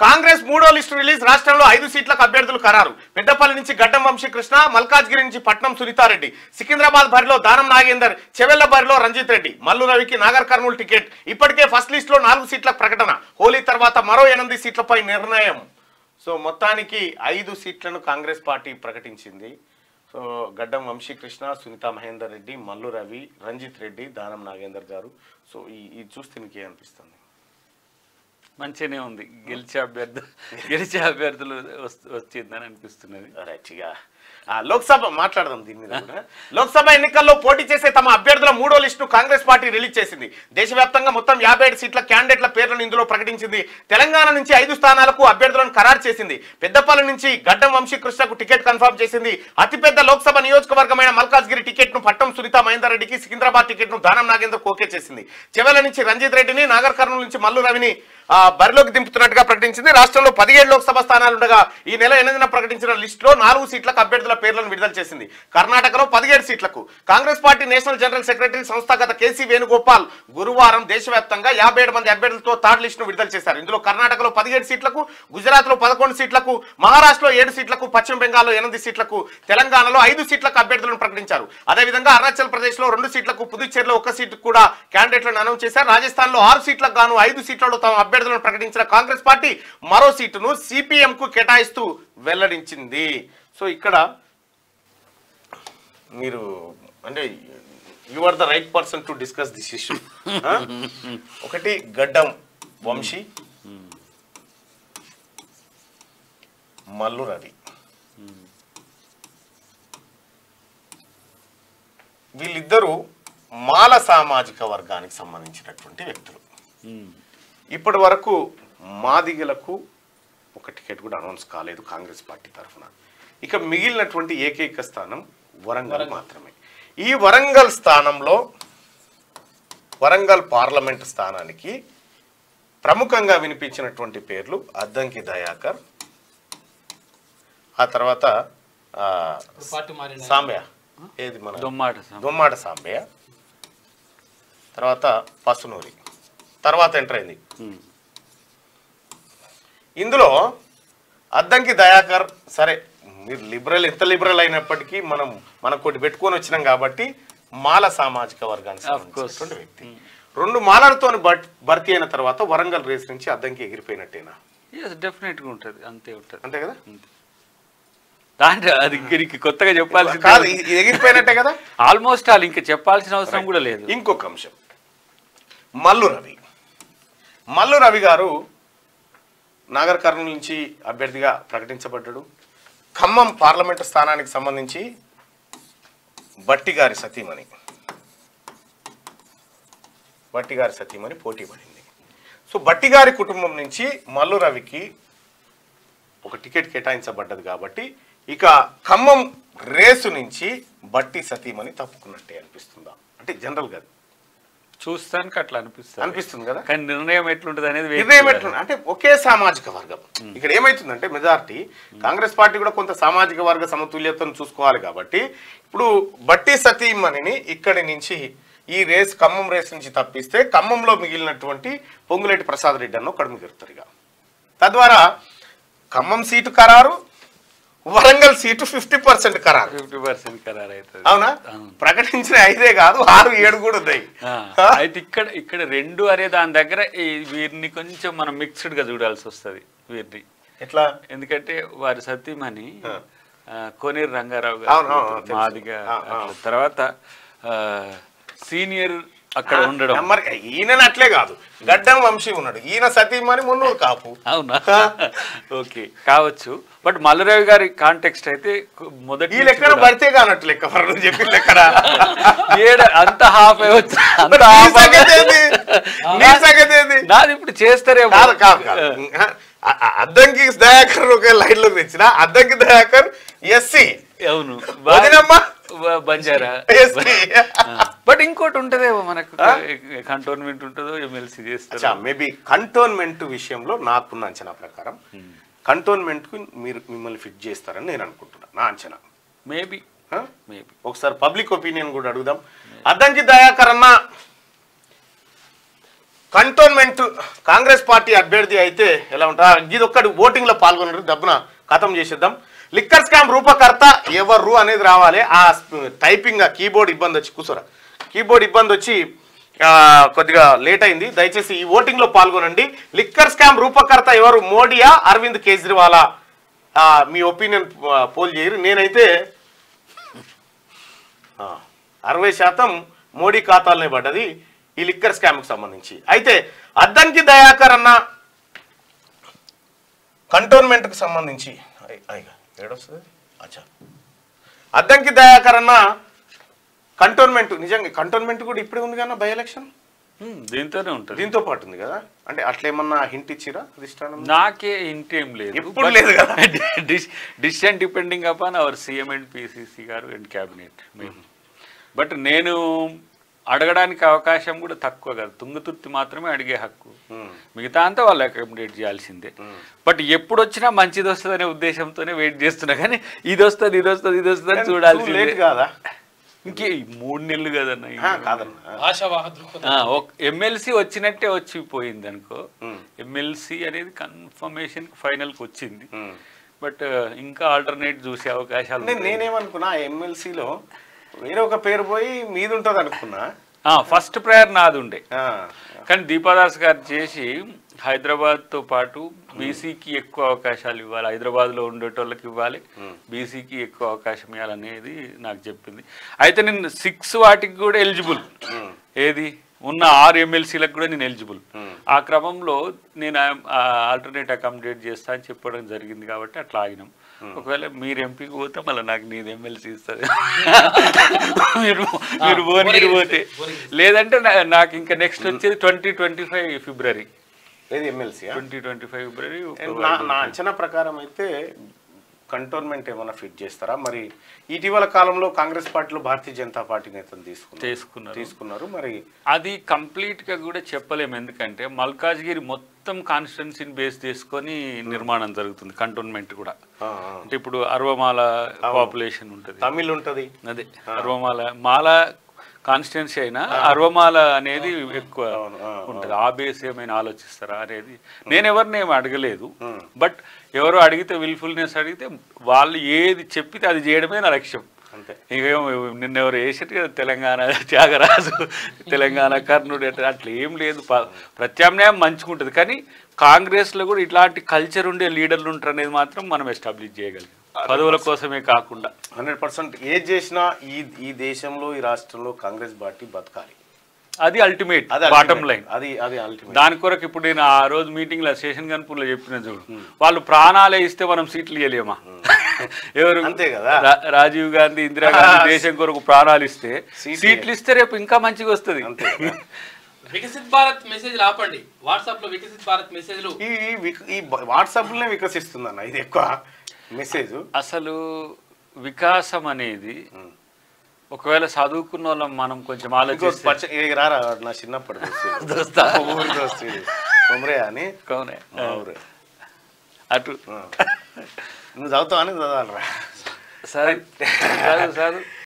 కాంగ్రెస్ మూడో list release. రాష్ట్రంలో 5 సీట్లకు అభ్యర్థులు ఖరారు. పెద్దపల్లి నుంచి గడ్డం వంశీకృష్ణ, మల్కాజ్గిరి నుంచి పట్నం సునీతారెడ్డి, సికింద్రాబాద్ బరిలో దానం నాగేందర్, చెవెళ్ల బరిలో రంజిత్ రెడ్డి, మల్లు రవికి నాగర్ కర్నూలు టికెట్. ఇప్పటికే ఫస్ట్ లిస్ట్ లో 4 సీట్ల ప్రకటన. హోలీ తర్వాత మరో 8 సీట్లపై నిర్ణయం. సో మొత్తానికి 5 సీట్లను కాంగ్రెస్ పార్టీ ప్రకటించింది. సో గడ్డం వంశీకృష్ణ, సునీతా మహేందర్ రెడ్డి, మల్లు రవి, రంజిత్ రెడ్డి, దానం నాగేందర్ గారు. సో ఈ చూస్తే మీకు ఏమనిపిస్తుంది? మంచిగానే ఉంది. గెలిచే అభ్యర్థులు వచ్చిందని అనిపిస్తున్నది. రైట్గా లోక్సభ మాట్లాడదాం దీని మీద కూడా. లోక్సభ ఎన్నికల్లో పోటీ చేసే తమ అభ్యర్థుల మూడో లిస్టును కాంగ్రెస్ పార్టీ రిలీజ్ చేసింది. దేశవ్యాప్తంగా మొత్తం 57 సీట్ల క్యాండిడేట్ల పేర్లను ఇందులో ప్రకటించింది. తెలంగాణ నుంచి 5 స్థానాలకు అభ్యర్థులను ఖరారు చేసింది. పెద్దపల్లి నుంచి గడ్డం వంశీకృష్ణకు టికెట్ కన్ఫర్మ్ చేసింది. అతిపెద్ద లోక్సభ నియోజకవర్గమైన మల్కాజ్గిరి టికెట్ ను పట్టం సునీతా మహేందర్ రెడ్డికి, సికింద్రాబాద్ టికెట్ ను దానం నాగేందర్ ఓకే చేసింది. చెవెళ్ల నుంచి రంజిత్ రెడ్డిని, నాగర్ కర్నూలు నుంచి మల్లు రవిని బరిలోకి దింపుతున్నట్టుగా ప్రకటించింది. రాష్ట్రంలో 17 లోక్సభ స్థానాలుండగా ఈ నెల 8న ప్రకటించిన లిస్టులో 4 సీట్లకు అభ్యర్థుల పేర్లను విడుదల చేసింది. కర్ణాటకలో 17 సీట్లకు. Congress party national general secretary సంస్థాగత కేసీ వేణుగోపాల్ గురువారం దేశవ్యాప్తంగా 57 మంది అభ్యర్థులతో థర్డ్ లిస్టును విడుదల చేశారు. ఇందులో కర్ణాటకలో 17 సీట్లకు, గుజరాత్ లో 11 సీట్లకు, మహారాష్ట్రలో 7 సీట్లకు, పశ్చిమ బెంగాల్లో 8 సీట్లకు, తెలంగాణలో 5 సీట్లకు అభ్యర్థులను ప్రకటించారు. అదేవిధంగా అరుణాచల్ ప్రదేశ్ లో 2 సీట్లకు, పుదుచ్చేరిలో 1 సీటు కూడా క్యాండిడేట్లను అనౌన్స్ చేశారు. రాజస్థాన్ లో 6 సీట్లకు గాను 5 సీట్లలో తమ అభ్యర్థులను ప్రకటించిన కాంగ్రెస్ పార్టీ మరో సీటును సిపిఎం కు కేటాయిస్తూ వెల్లడించింది. సో ఇక్కడ మీరు అంటే you are the right person to discuss this issue. ఒకటి గడ్డం వంశీ, మల్లు రవి, వీళ్ళిద్దరూ మాల సామాజిక వర్గానికి సంబంధించినటువంటి వ్యక్తులు. ఇప్పటి వరకు మాదిగలకు ఒక టికెట్ కూడా అనౌన్స్ కాలేదు కాంగ్రెస్ పార్టీ తరఫున. ఇక మిగిలినటువంటి ఏకైక స్థానం వరంగల్ మాత్రమే. ఈ వరంగల్ స్థానంలో వరంగల్ పార్లమెంట్ స్థానానికి ప్రముఖంగా వినిపించినటువంటి పేర్లు అద్దంకి దయాకర్, ఆ తర్వాత సాంబయ్య, ఏది మన దొమ్మాట సాంబయ్య, తర్వాత పసునూరి, తర్వాత ఎంటర్ అయింది. ఇందులో అద్దంకి దయాకర్ సరే, మీరు లిబరల్ ఎంత లిబరల్ అయినప్పటికీ మనం కొట్టి పెట్టుకొని వచ్చినాం కాబట్టి మాల సామాజిక వర్గానికి సంబంధించినటువంటి వ్యక్తి. 2 మాలలతో భర్తీ అయిన తర్వాత వరంగల్ రేస్ నుంచి అద్దంకి ఎగిరిపోయినట్టేనా? డెఫినెట్ గా ఉంటుంది, అంతే ఉంటుంది, అంతే కదా. దాంట్లో అది కొత్తగా చెప్పాల్సి కాదు, ఎగిరిపోయినట్టే కదా ఆల్మోస్ట్ ఆల్. ఇంకా చెప్పాల్సిన అవసరం కూడా లేదు. ఇంకొక అంశం, మల్లు రవి గారు నాగర్ కర్నూలు నుంచి అభ్యర్థిగా ప్రకటించబడ్డాడు. ఖమ్మం పార్లమెంటు స్థానానికి సంబంధించి బట్టి గారి సతీమణి పోటీ పడింది. సో బట్టి గారి కుటుంబం నుంచి మల్లు రవికి ఒక టికెట్ కేటాయించబడ్డది కాబట్టి ఇక ఖమ్మం రేసు నుంచి బట్టి సతీమణి తప్పుకున్నట్టే అనిపిస్తుందా? అంటే జనరల్ గా చూస్తానికి అట్లా అనిపిస్తుంది కదా. కానీ నిర్ణయం ఎట్లుంటది అనేది అంటే ఒకే సామాజిక వర్గం. ఇక్కడ ఏమైతుందంటే మెజారిటీ కాంగ్రెస్ పార్టీ కూడా కొంత సామాజిక వర్గ సమతుల్యతను చూసుకోవాలి కాబట్టి ఇప్పుడు బట్టి సతీమణిని ఇక్కడి నుంచి ఈ రేస్ ఖమ్మం రేస్ నుంచి తప్పిస్తే ఖమ్మంలో మిగిలినటువంటి పొంగులేటి ప్రసాద్ రెడ్డి అన్న ఒకడు మిగులుతారు. ఇక తద్వారా ఖమ్మం సీటు ఖరారు, వరంగల్ సీటు 50% ఖరారు. 50% ఖరారు అవుతుంది. అవునా? ప్రకటించిన 5 కాదు 6, 7 కూడా ఉన్నాయి. అయితే ఇక్కడ 2 అనే దాని దగ్గర వీరిని కొంచెం మనం మిక్స్డ్ గా చూడాల్సి వస్తుంది. వీరిని ఎట్లా? ఎందుకంటే వారి సతీమణి కోనేరు రంగారావు గారు మాదిగా, తర్వాత సీనియర్ అక్కడ ఉండడం. మరి ఈయన అట్లే కాదు, గడ్డం వంశీ ఉన్నాడు, ఈయన సతీమణి మున్నూరు కాపు. అవునా? ఓకే కావచ్చు. బట్ మల్లురావు గారి కాంటెక్స్ట్ అయితే మొదటి ఈ లెక్కన పడితే కానట్టు లెక్క చెప్పి లెక్కన అంత హాఫ్ నాది ఇప్పుడు చేస్తారేమో. అద్దంకి దయాకర్ ఒక లైన్ లో తెచ్చిన అద్దంకి దయాకర్ ఎస్సీ. అవును, బంజారా. బట్ ఇంకోటి ఉంటదేమో మనకు, కంటోన్మెంట్ ఉంటుందో ఎమ్మెల్సీ చేస్తారు. మేబీ కంటోన్మెంట్ విషయంలో నాకున్న అంచనా ప్రకారం కంటోన్మెంట్ కు మిమ్మల్ని ఫిట్ చేస్తారని నేను అనుకుంటున్నా, నా అంచనా. మేబీ ఒకసారి పబ్లిక్ ఒపీనియన్ కూడా అడుగుదాం. అద్దంకి దయాకర్ అన్న కంటోన్మెంట్ కాంగ్రెస్ పార్టీ అభ్యర్థి అయితే ఎలా ఉంటా ఇది ఒక్కటి ఓటింగ్ లో పాల్గొన్నారు దబ్బున ఖతం చేసేద్దాం. లిక్కర్ స్కామ్ రూపకర్త ఎవరు అనేది రావాలి. ఆ టైపింగ్ కీబోర్డ్ ఇబ్బంది వచ్చి కూర్చోరా కీబోర్డ్ ఇబ్బంది వచ్చి కొద్దిగా లేట్ అయింది. దయచేసి ఈ ఓటింగ్ లో పాల్గొనండి. లిక్కర్ స్కామ్ రూపకర్త ఎవరు, మోడీయా అరవింద్ కేజ్రీవాలా? మీ ఒపీనియన్ పోల్ చేయరు. నేనైతే 60% మోడీ ఖాతాలనే పడ్డది ఈ లిక్కర్ స్కామ్కి సంబంధించి. అయితే అద్దంకి దయాకర్ అన్న కంటోన్మెంట్కి సంబంధించి ఏడొస్తుంది అచ్చా అద్దంకి దయాకర్ అన్న కంటోన్మెంట్ నిజంగా కంటోన్మెంట్ కూడా ఇప్పుడే ఉంది కదా బై ఎలక్షన్ దీంతోనే ఉంటుంది, దీంతో పాటు ఉంది కదా. అంటే అట్లేమన్నా హింట్ ఇచ్చిరా అధిష్టానం? నాకే హింట్ ఏం లేదు, ఇప్పుడు లేదు కదా. Decision depending upon our CM and PCC గారు అండ్ క్యాబినెట్. బట్ నేను అడగడానికి అవకాశం కూడా తక్కువ కాదు, తుంగతుర్తి మాత్రమే అడిగే హక్కు, మిగతా అంతా వాళ్ళు అకామిడేట్ చేయాల్సిందే. బట్ ఎప్పుడు వచ్చినా మంచిది వస్తుంది అనే ఉద్దేశంతోనే వెయిట్ చేస్తున్నా, కానీ ఇది వస్తుంది ఇది వస్తుంది ఇది వస్తుంది అని చూడాల్సిందే కాదా. ఇంకే 3 నెలలు కదన్నా, ఎమ్మెల్సీ వచ్చినట్టే వచ్చిపోయింది అనుకో. ఎమ్మెల్సీ అనేది కన్ఫర్మేషన్ ఫైనల్కి వచ్చింది, బట్ ఇంకా ఆల్టర్నేట్ చూసే అవకాశాలు. నేనేమనుకున్నా ఎమ్మెల్సీలో వేరే ఒక పేరు పోయి మీద ఉంటుంది అనుకున్నా. ఫస్ట్ ప్రయర్ నాది ఉండే, కానీ దీపాదాస్ గారు చేసి హైదరాబాద్తో పాటు బీసీకి ఎక్కువ అవకాశాలు ఇవ్వాలి, హైదరాబాద్లో ఉండేటోళ్ళకి ఇవ్వాలి, బీసీకి ఎక్కువ అవకాశం ఇవ్వాలనేది నాకు చెప్పింది. అయితే నేను 6 వాటికి కూడా ఎలిజిబుల్, ఏది ఉన్న 6 ఎమ్మెల్సీలకు కూడా నేను ఎలిజిబుల్. ఆ క్రమంలో నేను ఆల్టర్నేట్ అకామిడేట్ చేస్తా అని చెప్పడం జరిగింది కాబట్టి అట్లా ఆగినాం. ఒకవేళ మీరు ఎంపీకి పోతే మళ్ళీ నాకు నీది ఎమ్మెల్సీ ఇస్తుంది, మీరు భువనగిరి పోతే. లేదంటే నాకు ఇంకా నెక్స్ట్ వచ్చేది 2025 ఫిబ్రవరి, ఏది ఎమ్మెల్సీ 2025 ఫిబ్రవరి. నా అంచనా ప్రకారం అయితే కంటోన్మెంట్ ఏమైనా ఫిట్ చేస్తారా మరి? ఇటీవల కాలంలో కాంగ్రెస్ పార్టీలో భారతీయ జనతా పార్టీ నేతలు తీసుకున్నారు మరి అది కంప్లీట్ గా కూడా చెప్పలేము, ఎందుకంటే మల్కాజ్గిరి మొత్తం కాన్స్టిట్యున్సీని బేస్ చేసుకొని నిర్మాణం జరుగుతుంది. కంటోన్మెంట్ కూడా అంటే ఇప్పుడు అర్వమాల పాపులేషన్ ఉంటుంది, తమిళ్ ఉంటుంది, అదే అర్వమాల మాల కాన్స్టిట్యున్సీ అయినా అర్వమాల అనేది ఎక్కువ ఉంటుంది. ఆ బేస్ ఏమైనా ఆలోచిస్తారా అనేది నేను ఎవరిని ఏమి అడగలేదు. బట్ ఎవరో అడిగితే విల్ఫుల్నెస్ అడిగితే వాళ్ళు ఏది చెప్పితే అది చేయడమే నా లక్ష్యం. ఇంకేమో నిన్నెవరు వేసేది కదా తెలంగాణ త్యాగరాజు, తెలంగాణ కర్ణుడు అట్లా ఏం లేదు. ప్రత్యామ్నాయం మంచిగుంటుంది, కానీ కాంగ్రెస్లో కూడా ఇట్లాంటి కల్చర్ ఉండే లీడర్లు ఉంటారు అనేది మాత్రం మనం ఎస్టాబ్లిష్ చేయగలిగాం, పదవుల కోసమే కాకుండా. 100% ఏది చేసినా ఈ దేశంలో ఈ రాష్ట్రంలో కాంగ్రెస్ పార్టీ బతకాలి, అది అల్టిమేట్ బాటమ్ లైన్. అది అల్టిమేట్. దాని కొరకు ఇప్పుడు నేను ఆ రోజు మీటింగ్ లో స్టేషన్ గన్పూర్లో చెప్పిన చూడు, వాళ్ళు ప్రాణాలే ఇస్తే మనం సీట్లు ఇవ్వలేమా? ఎవరు అంతే కదా, రాజీవ్ గాంధీ ఇందిరాగాంధీ దేశం కొరకు ప్రాణాలు ఇస్తే సీట్లు ఇస్తే రేపు ఇంకా మంచిగా వస్తుంది. వికసిత్ భారత్ మెసేజ్ ఆపండి, వాట్సాప్ లో వికసిత్ భారత్ మెసేజ్లు ఈ వాట్సాప్ లోనే వికసిస్తుంది అన్న, ఇది ఎక్కువ మెసేజ్. అసలు వికాసం అనేది ఒకవేళ చదువుకున్న వాళ్ళం మనం కొంచెం ఆలోచిస్తే రారా నా చిన్నప్పటి అని అటు నువ్వు చదువుతావు అని చదవాలరా. సరే చదువు